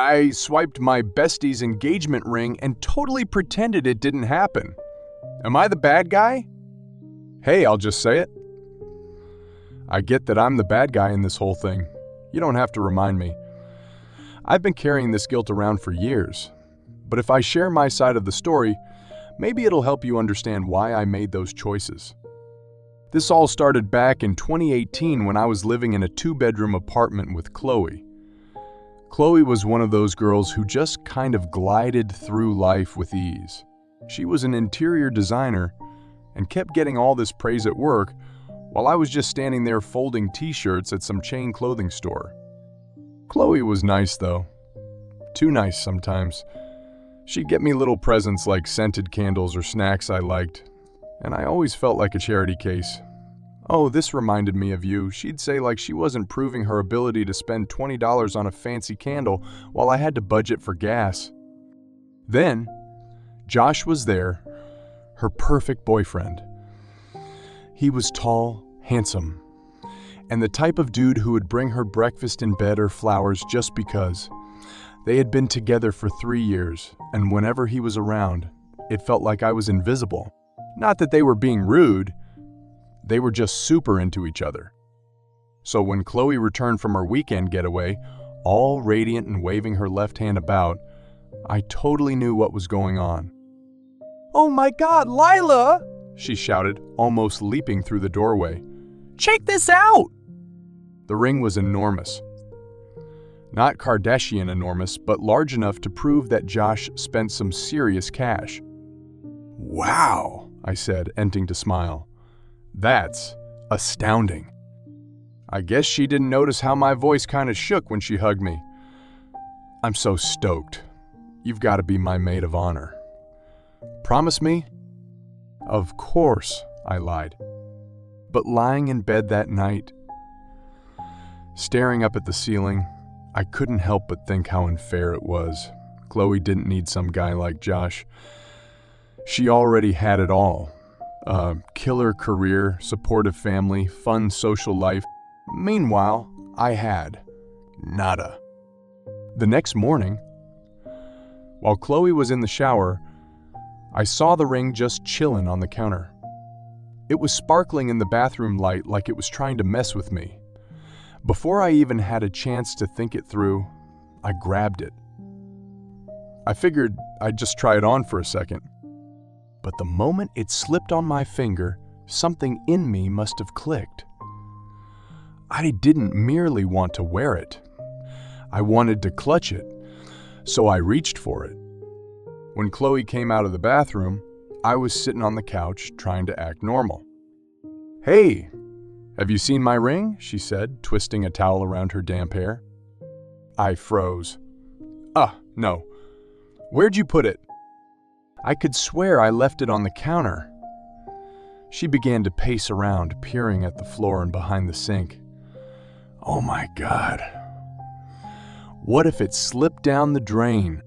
I swiped my bestie's engagement ring and totally pretended it didn't happen. Am I the bad guy? Hey, I'll just say it. I get that I'm the bad guy in this whole thing. You don't have to remind me. I've been carrying this guilt around for years. But if I share my side of the story, maybe it'll help you understand why I made those choices. This all started back in 2018 when I was living in a 2-bedroom apartment with Chloe. Chloe was one of those girls who just kind of glided through life with ease. She was an interior designer and kept getting all this praise at work while I was just standing there folding t-shirts at some chain clothing store. Chloe was nice though. Too nice sometimes. She'd get me little presents like scented candles or snacks I liked, and I always felt like a charity case. Oh, this reminded me of you, she'd say, like she wasn't proving her ability to spend $20 on a fancy candle while I had to budget for gas. Then, Josh was there, her perfect boyfriend. He was tall, handsome, and the type of dude who would bring her breakfast in bed or flowers just because. They had been together for 3 years, and whenever he was around, it felt like I was invisible. Not that they were being rude, they were just super into each other. So when Chloe returned from her weekend getaway, all radiant and waving her left hand about, I totally knew what was going on. "Oh my God, Lila!" she shouted, almost leaping through the doorway. "Check this out!" The ring was enormous. Not Kardashian enormous, but large enough to prove that Josh spent some serious cash. "Wow," I said, ending to smile. "That's astounding." I guess she didn't notice how my voice kind of shook when she hugged me. "I'm so stoked. You've got to be my maid of honor." "Promise me?" "Of course," I lied. But lying in bed that night, staring up at the ceiling, I couldn't help but think how unfair it was. Chloe didn't need some guy like Josh. She already had it all. A killer career, supportive family, fun social life. Meanwhile, I had nada. The next morning, while Chloe was in the shower, I saw the ring just chillin' on the counter. It was sparkling in the bathroom light like it was trying to mess with me. Before I even had a chance to think it through, I grabbed it. I figured I'd just try it on for a second. But the moment it slipped on my finger, something in me must have clicked. I didn't merely want to wear it. I wanted to clutch it, so I reached for it. When Chloe came out of the bathroom, I was sitting on the couch trying to act normal. "Hey, have you seen my ring?" she said, twisting a towel around her damp hair. I froze. No. Where'd you put it?" "I could swear I left it on the counter." She began to pace around, peering at the floor and behind the sink. "Oh my God. What if it slipped down the drain?"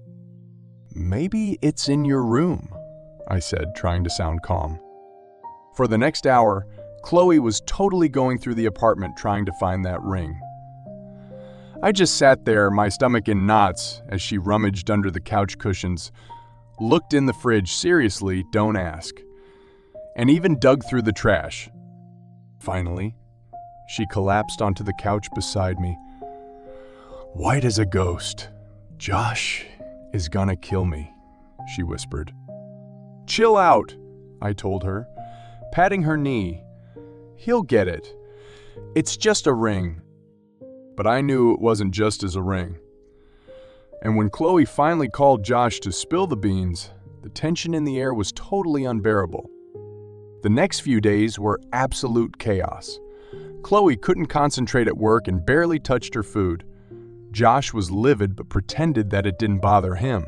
"Maybe it's in your room," I said, trying to sound calm. For the next hour, Chloe was totally going through the apartment trying to find that ring. I just sat there, my stomach in knots, as she rummaged under the couch cushions, looked in the fridge, seriously, don't ask, and even dug through the trash. Finally, she collapsed onto the couch beside me. "White as a ghost. Josh is gonna kill me," she whispered. "Chill out," I told her, patting her knee. "He'll get it. It's just a ring." But I knew it wasn't just as a ring. And when Chloe finally called Josh to spill the beans, the tension in the air was totally unbearable. The next few days were absolute chaos. Chloe couldn't concentrate at work and barely touched her food. Josh was livid but pretended that it didn't bother him.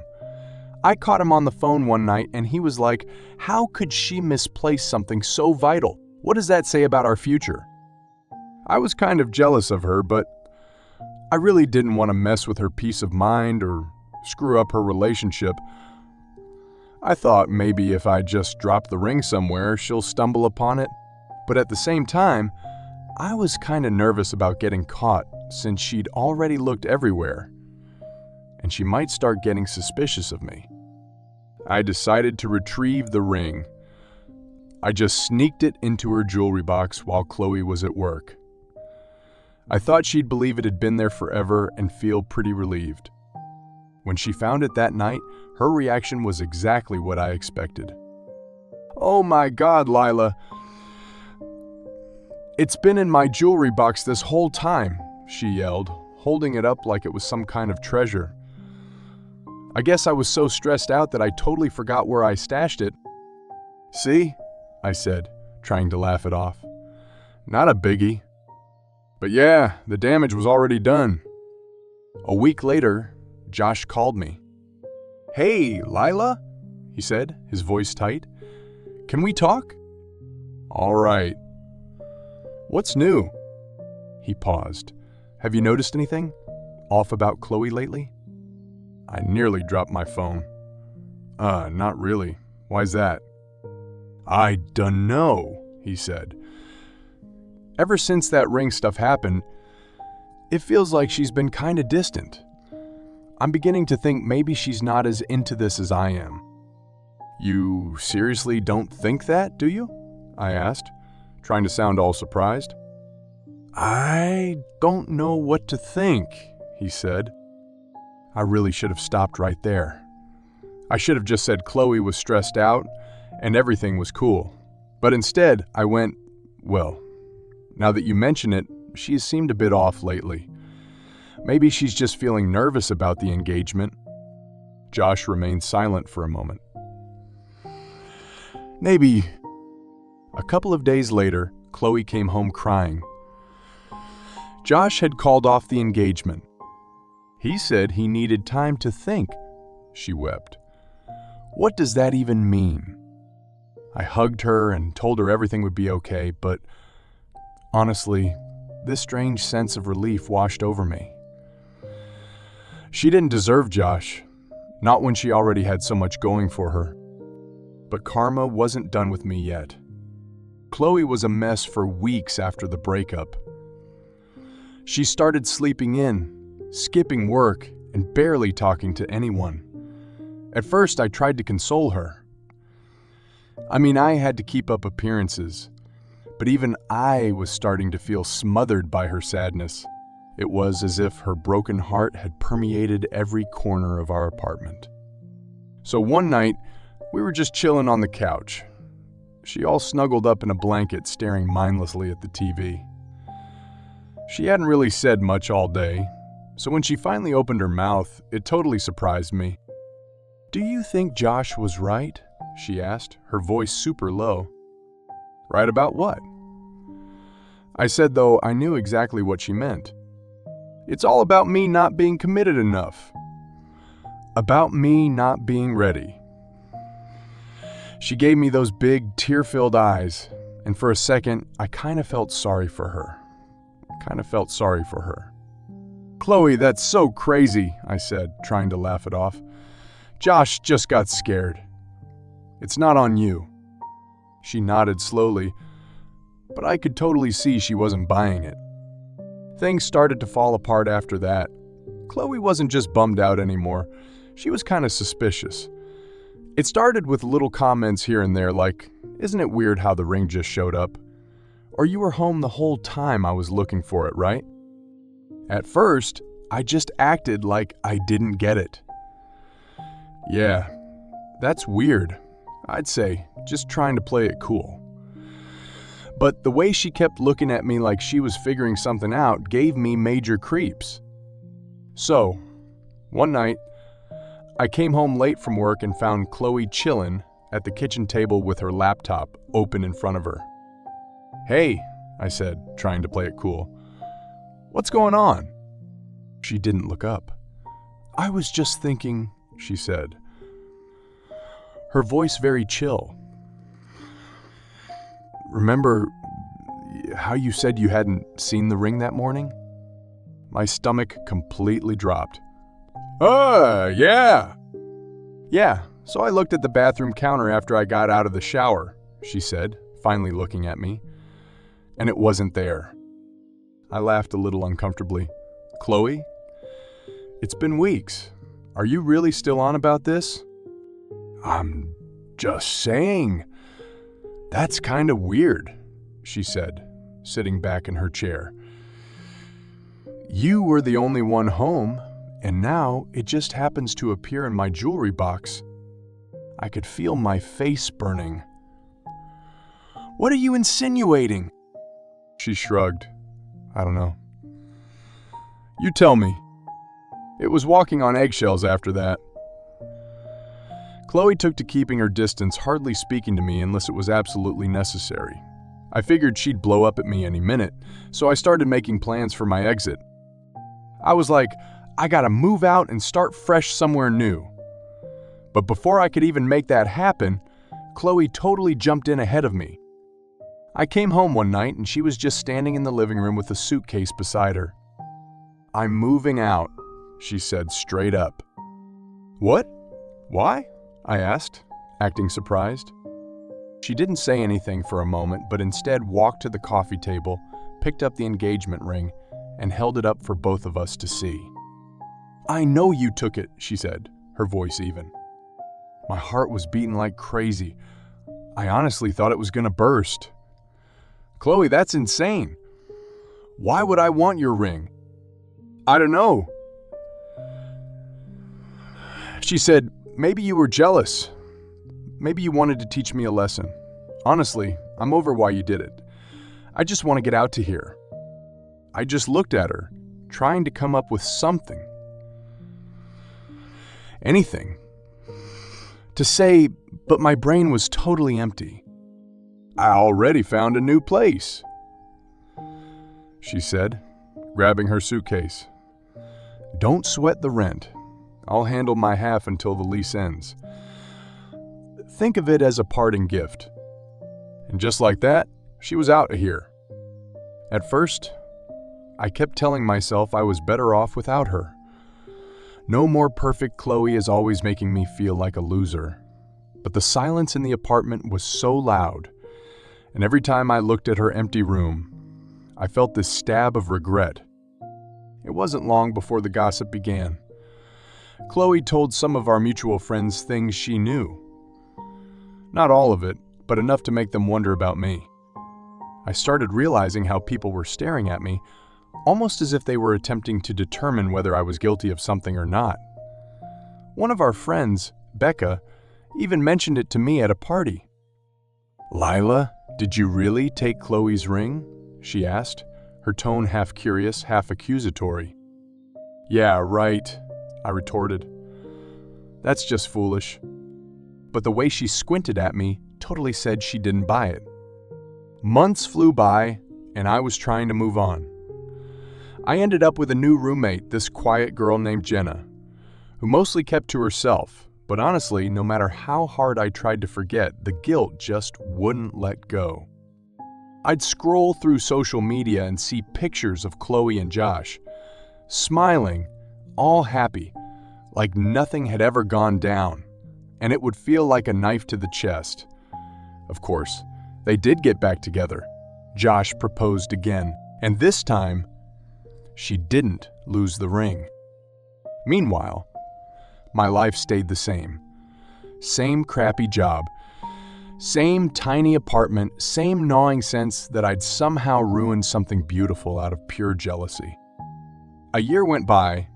I caught him on the phone one night and he was like, "How could she misplace something so vital? What does that say about our future?" I was kind of jealous of her, but I really didn't want to mess with her peace of mind or screw up her relationship. I thought maybe if I just dropped the ring somewhere, she'll stumble upon it. But at the same time, I was kind of nervous about getting caught since she'd already looked everywhere. and she might start getting suspicious of me. I decided to retrieve the ring. I just sneaked it into her jewelry box while Chloe was at work. I thought she'd believe it had been there forever and feel pretty relieved. When she found it that night, her reaction was exactly what I expected. "Oh my God, Lila. It's been in my jewelry box this whole time," she yelled, holding it up like it was some kind of treasure. I guess I was so stressed out that I totally forgot where I stashed it. "See?" I said, trying to laugh it off. "Not a biggie. But yeah, the damage was already done." A week later, Josh called me. "Hey, Lila," he said, his voice tight. "Can we talk?" "All right." "What's new?" He paused. "Have you noticed anything off about Chloe lately?" I nearly dropped my phone. Not really. Why's that?" "I dunno," he said. "Ever since that ring stuff happened, it feels like she's been kinda distant. I'm beginning to think maybe she's not as into this as I am." "You seriously don't think that, do you?" I asked, trying to sound all surprised. "I don't know what to think," he said. I really should have stopped right there. I should have just said Chloe was stressed out and everything was cool. But instead, I went, "Well, now that you mention it, she's seemed a bit off lately. Maybe she's just feeling nervous about the engagement." Josh remained silent for a moment. "Maybe." A couple of days later, Chloe came home crying. Josh had called off the engagement. He said he needed time to think, she wept. "What does that even mean?" I hugged her and told her everything would be okay, but honestly, this strange sense of relief washed over me. She didn't deserve Josh, not when she already had so much going for her. But karma wasn't done with me yet. Chloe was a mess for weeks after the breakup. She started sleeping in, skipping work, and barely talking to anyone. At first, I tried to console her. I had to keep up appearances, but even I was starting to feel smothered by her sadness. It was as if her broken heart had permeated every corner of our apartment. So one night, we were just chilling on the couch. She all snuggled up in a blanket, staring mindlessly at the TV. She hadn't really said much all day, so when she finally opened her mouth, it totally surprised me. "Do you think Josh was right?" she asked, her voice super low. "Right about what?" I said, though I knew exactly what she meant. "It's all about me not being committed enough. About me not being ready." She gave me those big, tear-filled eyes, and for a second, I kind of felt sorry for her. "Chloe, that's so crazy," I said, trying to laugh it off. "Josh just got scared. It's not on you." She nodded slowly, but I could totally see she wasn't buying it. Things started to fall apart after that. Chloe wasn't just bummed out anymore. She was kind of suspicious. It started with little comments here and there like, "Isn't it weird how the ring just showed up?" Or "You were home the whole time I was looking for it, right?" At first, I just acted like I didn't get it. "Yeah, that's weird," I'd say, just trying to play it cool. But the way she kept looking at me like she was figuring something out gave me major creeps. So, one night, I came home late from work and found Chloe chillin' at the kitchen table with her laptop open in front of her. "Hey," I said, trying to play it cool. "What's going on?" She didn't look up. "I was just thinking," she said, her voice very chill. "Remember how you said you hadn't seen the ring that morning?" My stomach completely dropped. Yeah." "Yeah, so I looked at the bathroom counter after I got out of the shower," she said, finally looking at me. "And it wasn't there." I laughed a little uncomfortably. "Chloe, it's been weeks. Are you really still on about this? I'm just saying. That's kind of weird, she said, sitting back in her chair. You were the only one home, and now it just happens to appear in my jewelry box. I could feel my face burning. What are you insinuating? She shrugged. I don't know. You tell me. It was walking on eggshells after that. Chloe took to keeping her distance, hardly speaking to me unless it was absolutely necessary. I figured she'd blow up at me any minute, so I started making plans for my exit. I was like, I gotta move out and start fresh somewhere new. But before I could even make that happen, Chloe totally jumped in ahead of me. I came home one night and she was just standing in the living room with a suitcase beside her. I'm moving out, she said straight up. What? Why? I asked, acting surprised. She didn't say anything for a moment, but instead walked to the coffee table, picked up the engagement ring, and held it up for both of us to see. I know you took it, she said, her voice even. My heart was beating like crazy. I honestly thought it was gonna burst. Chloe, that's insane. Why would I want your ring? I don't know. She said, maybe you were jealous. Maybe you wanted to teach me a lesson. Honestly, I'm over why you did it. I just want to get out to here. I just looked at her, trying to come up with something. Anything. To say, but my brain was totally empty. I already found a new place, she said, grabbing her suitcase. Don't sweat the rent. I'll handle my half until the lease ends. Think of it as a parting gift. And just like that, she was out of here. At first, I kept telling myself I was better off without her. No more perfect Chloe is always making me feel like a loser. But the silence in the apartment was so loud, and every time I looked at her empty room, I felt this stab of regret. It wasn't long before the gossip began. Chloe told some of our mutual friends things she knew. Not all of it, but enough to make them wonder about me. I started realizing how people were staring at me, almost as if they were attempting to determine whether I was guilty of something or not. One of our friends, Becca, even mentioned it to me at a party. Lila, did you really take Chloe's ring? She asked, her tone half curious, half accusatory. Yeah, right, I retorted. That's just foolish. But the way she squinted at me totally said she didn't buy it. Months flew by, and I was trying to move on. I ended up with a new roommate, this quiet girl named Jenna, who mostly kept to herself, but honestly, no matter how hard I tried to forget, the guilt just wouldn't let go. I'd scroll through social media and see pictures of Chloe and Josh, smiling, all happy, like nothing had ever gone down, and it would feel like a knife to the chest. Of course, they did get back together. Josh proposed again, and this time, she didn't lose the ring. Meanwhile, my life stayed the same. Same crappy job, same tiny apartment, same gnawing sense that I'd somehow ruined something beautiful out of pure jealousy. A year went by,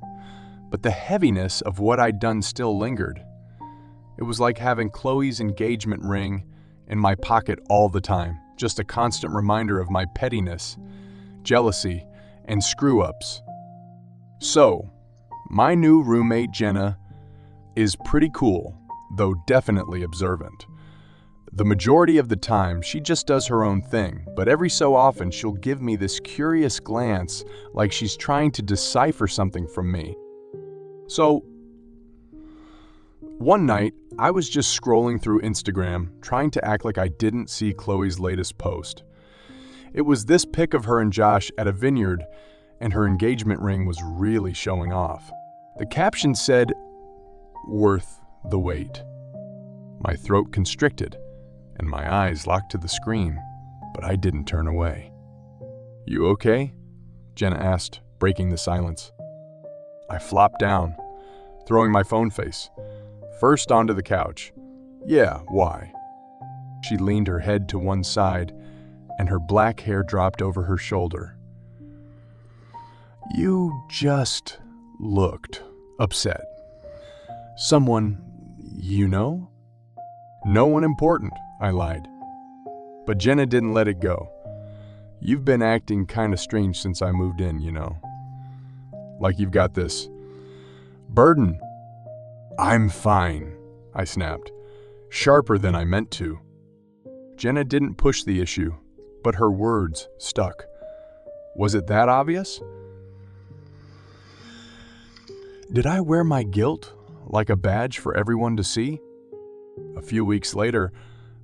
but the heaviness of what I'd done still lingered. It was like having Chloe's engagement ring in my pocket all the time, just a constant reminder of my pettiness, jealousy, and screw-ups. So, my new roommate, Jenna, is pretty cool, though definitely observant. The majority of the time, she just does her own thing, but every so often she'll give me this curious glance like she's trying to decipher something from me. So, one night, I was just scrolling through Instagram, trying to act like I didn't see Chloe's latest post. It was this pic of her and Josh at a vineyard, and her engagement ring was really showing off. The caption said, "Worth the wait." My throat constricted, and my eyes locked to the screen, but I didn't turn away. "You okay?" Jenna asked, breaking the silence. I flopped down, throwing my phone face first onto the couch. Yeah, why? She leaned her head to one side, and her black hair dropped over her shoulder. You just looked upset. Someone you know? No one important, I lied. But Jenna didn't let it go. You've been acting kind of strange since I moved in, you know. Like you've got this burden. I'm fine, I snapped, sharper than I meant to. Jenna didn't push the issue, but her words stuck. Was it that obvious? Did I wear my guilt like a badge for everyone to see? A few weeks later,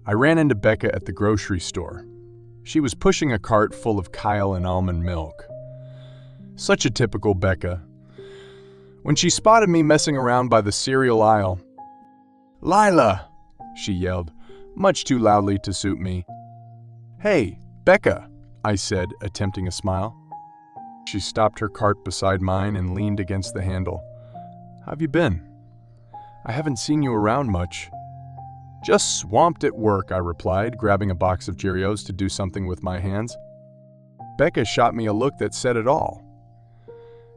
I ran into Becca at the grocery store. She was pushing a cart full of Kyle and almond milk. Such a typical Becca. When she spotted me messing around by the cereal aisle, "Lila!" she yelled, much too loudly to suit me. "Hey, Becca," I said, attempting a smile. She stopped her cart beside mine and leaned against the handle. "How've you been? I haven't seen you around much." "Just swamped at work," I replied, grabbing a box of Cheerios to do something with my hands. Becca shot me a look that said it all.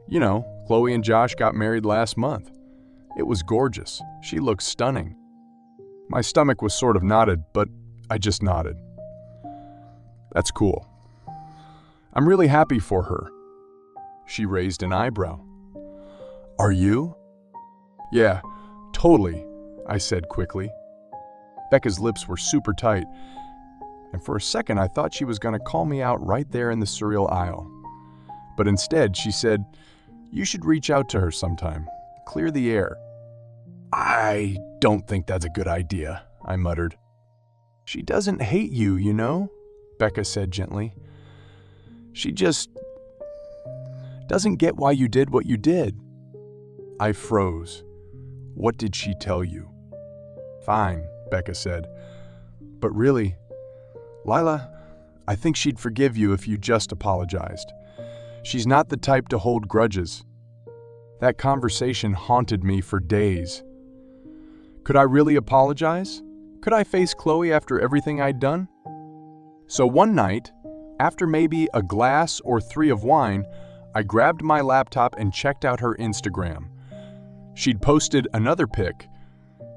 You know, Chloe and Josh got married last month. It was gorgeous. She looked stunning. My stomach was sort of knotted, but I just nodded. That's cool. I'm really happy for her. She raised an eyebrow. Are you? Yeah, totally, I said quickly. Becca's lips were super tight, and for a second I thought she was going to call me out right there in the cereal aisle. But instead she said, "You should reach out to her sometime. Clear the air." "I don't think that's a good idea," I muttered. "She doesn't hate you, you know," Becca said gently. "She just doesn't get why you did what you did." I froze. What did she tell you? Fine, Becca said. But really, Lila, I think she'd forgive you if you just apologized. She's not the type to hold grudges. That conversation haunted me for days. Could I really apologize? Could I face Chloe after everything I'd done? So one night, after maybe a glass or 3 of wine, I grabbed my laptop and checked out her Instagram. She'd posted another pic,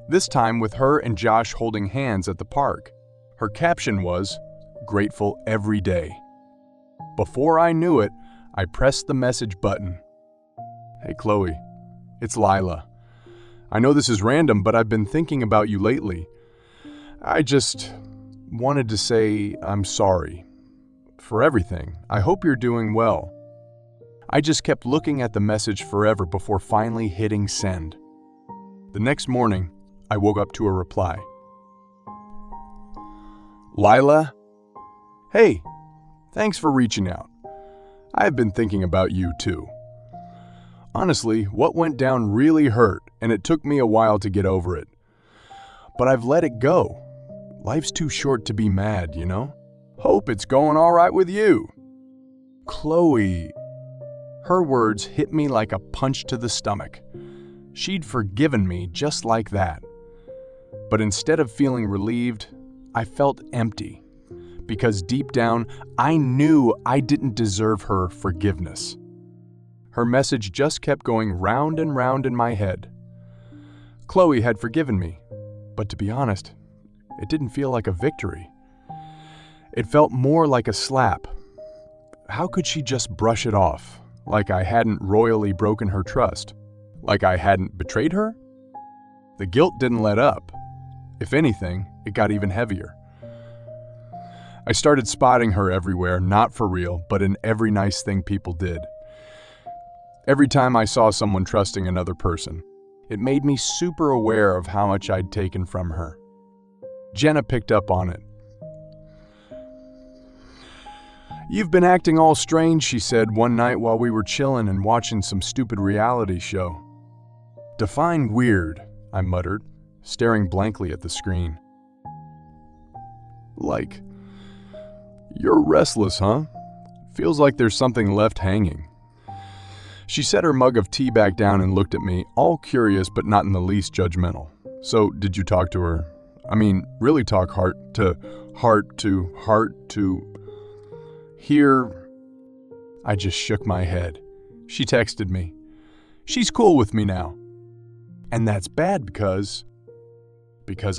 this time with her and Josh holding hands at the park. Her caption was, "Grateful every day." Before I knew it, I pressed the message button. "Hey Chloe, it's Lila. I know this is random, but I've been thinking about you lately. I just wanted to say I'm sorry for everything. I hope you're doing well." I just kept looking at the message forever before finally hitting send. The next morning, I woke up to a reply. "Lila, hey, thanks for reaching out. I have been thinking about you too. Honestly, what went down really hurt, and it took me a while to get over it. But I've let it go. Life's too short to be mad, you know? Hope it's going all right with you. Chloe." Her words hit me like a punch to the stomach. She'd forgiven me just like that. But instead of feeling relieved, I felt empty. Because deep down, I knew I didn't deserve her forgiveness. Her message just kept going round and round in my head. Chloe had forgiven me, but to be honest, it didn't feel like a victory. It felt more like a slap. How could she just brush it off? Like I hadn't royally broken her trust. Like I hadn't betrayed her? The guilt didn't let up. If anything, it got even heavier. I started spotting her everywhere, not for real, but in every nice thing people did. Every time I saw someone trusting another person, it made me super aware of how much I'd taken from her. Jenna picked up on it. "You've been acting all strange," she said one night while we were chilling and watching some stupid reality show. "Define weird," I muttered, staring blankly at the screen. "Like, you're restless, huh? Feels like there's something left hanging." She set her mug of tea back down and looked at me, all curious but not in the least judgmental. So, did you talk to her? I mean, really talk heart to heart to heart to... Here, I just shook my head. She texted me. She's cool with me now. And that's bad because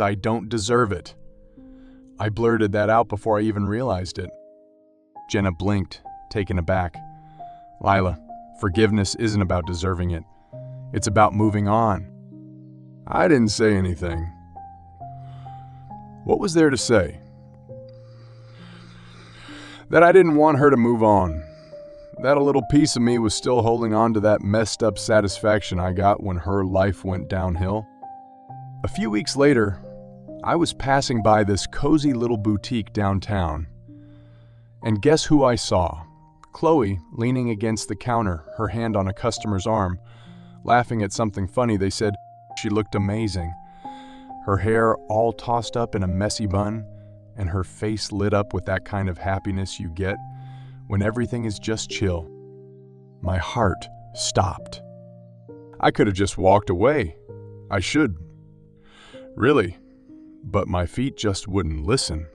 I don't deserve it. I blurted that out before I even realized it. Jenna blinked, taken aback. Lila, forgiveness isn't about deserving it. It's about moving on. I didn't say anything. What was there to say? That I didn't want her to move on. That a little piece of me was still holding on to that messed up satisfaction I got when her life went downhill. A few weeks later, I was passing by this cozy little boutique downtown. And guess who I saw? Chloe leaning against the counter, her hand on a customer's arm. Laughing at something funny, they said she looked amazing. Her hair all tossed up in a messy bun, and her face lit up with that kind of happiness you get when everything is just chill. My heart stopped. I could have just walked away. I should. Really. But my feet just wouldn't listen.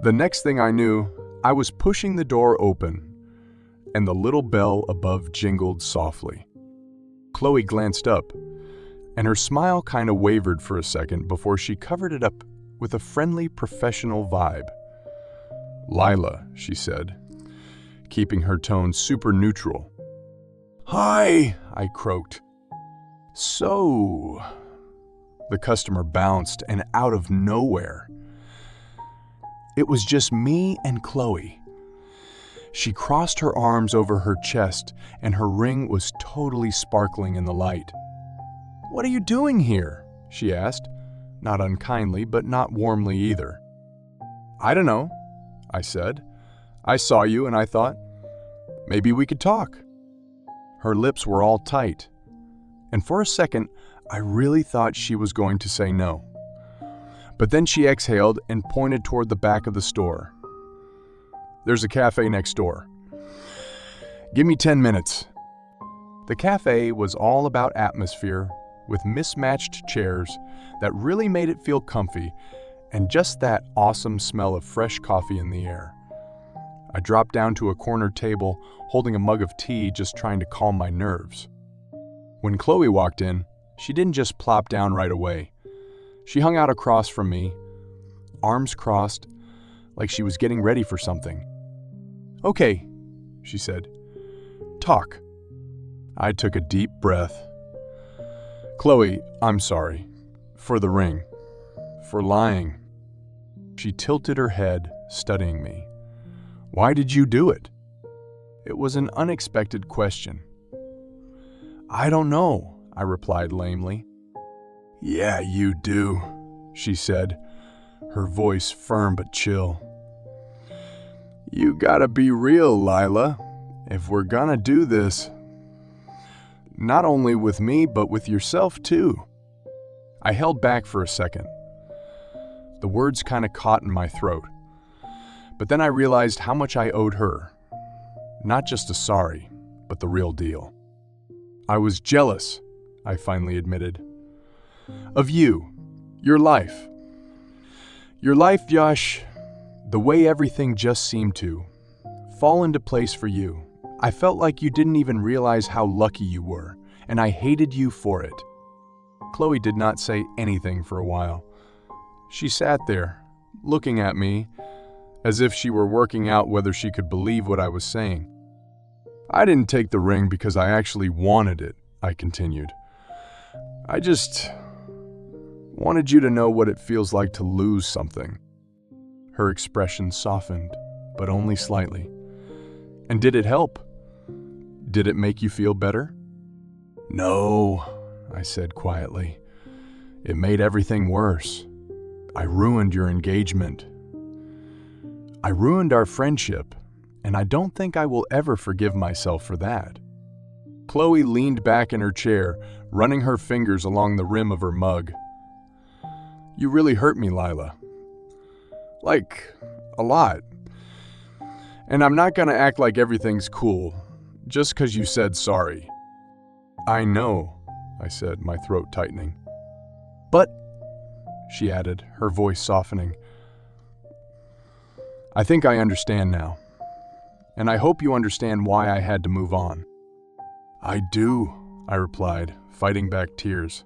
The next thing I knew, I was pushing the door open, and the little bell above jingled softly. Chloe glanced up, and her smile kind of wavered for a second before she covered it up with a friendly, professional vibe. Lila, she said, keeping her tone super neutral. Hi, I croaked. So... The customer bounced, and out of nowhere, it was just me and Chloe. She crossed her arms over her chest, and her ring was totally sparkling in the light. What are you doing here? She asked, not unkindly, but not warmly either. I don't know, I said. I saw you and I thought, maybe we could talk. Her lips were all tight, and for a second, I really thought she was going to say no. But then she exhaled and pointed toward the back of the store. There's a cafe next door. Give me 10 minutes. The cafe was all about atmosphere, with mismatched chairs that really made it feel comfy, and just that awesome smell of fresh coffee in the air. I dropped down to a corner table, holding a mug of tea, just trying to calm my nerves. When Chloe walked in, she didn't just plop down right away. She hung out across from me, arms crossed, like she was getting ready for something. Okay, she said. Talk. I took a deep breath. Chloe, I'm sorry. For the ring. For lying. She tilted her head, studying me. Why did you do it? It was an unexpected question. I don't know, I replied lamely. Yeah, you do, she said, her voice firm but chill. You gotta be real, Lila, if we're gonna do this. Not only with me, but with yourself too. I held back for a second. The words kind of caught in my throat. But then I realized how much I owed her. Not just a sorry, but the real deal. I was jealous, I finally admitted. Of you, your life. Your life, Yash, the way everything just seemed to fall into place for you. I felt like you didn't even realize how lucky you were, and I hated you for it. Chloe did not say anything for a while. She sat there, looking at me, as if she were working out whether she could believe what I was saying. I didn't take the ring because I actually wanted it, I continued. I just wanted you to know what it feels like to lose something. Her expression softened, but only slightly. And did it help? Did it make you feel better? No, I said quietly. It made everything worse. I ruined your engagement. I ruined our friendship, and I don't think I will ever forgive myself for that. Chloe leaned back in her chair, running her fingers along the rim of her mug. You really hurt me, Lila. Like, a lot. And I'm not gonna act like everything's cool. just 'cause you said sorry." "I know," I said, my throat tightening. "But," she added, her voice softening, "I think I understand now. And I hope you understand why I had to move on." "I do," I replied, fighting back tears.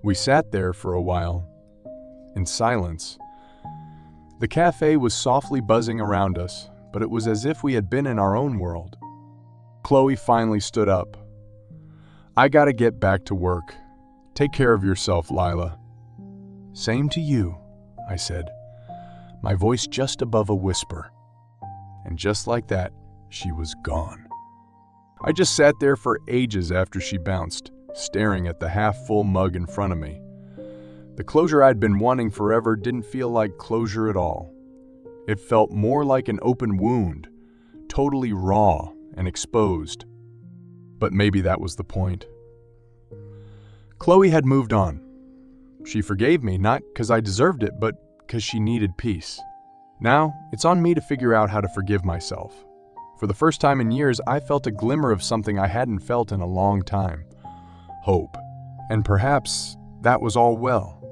We sat there for a while, in silence. The cafe was softly buzzing around us, but it was as if we had been in our own world. Chloe finally stood up. "I gotta get back to work. Take care of yourself, Lila." "Same to you," I said, my voice just above a whisper. And just like that, she was gone. I just sat there for ages after she bounced, staring at the half-full mug in front of me. The closure I'd been wanting forever didn't feel like closure at all. It felt more like an open wound, totally raw and exposed. But maybe that was the point. Chloe had moved on. She forgave me, not because I deserved it, but because she needed peace. Now, it's on me to figure out how to forgive myself. For the first time in years, I felt a glimmer of something I hadn't felt in a long time. Hope. And perhaps that was all well.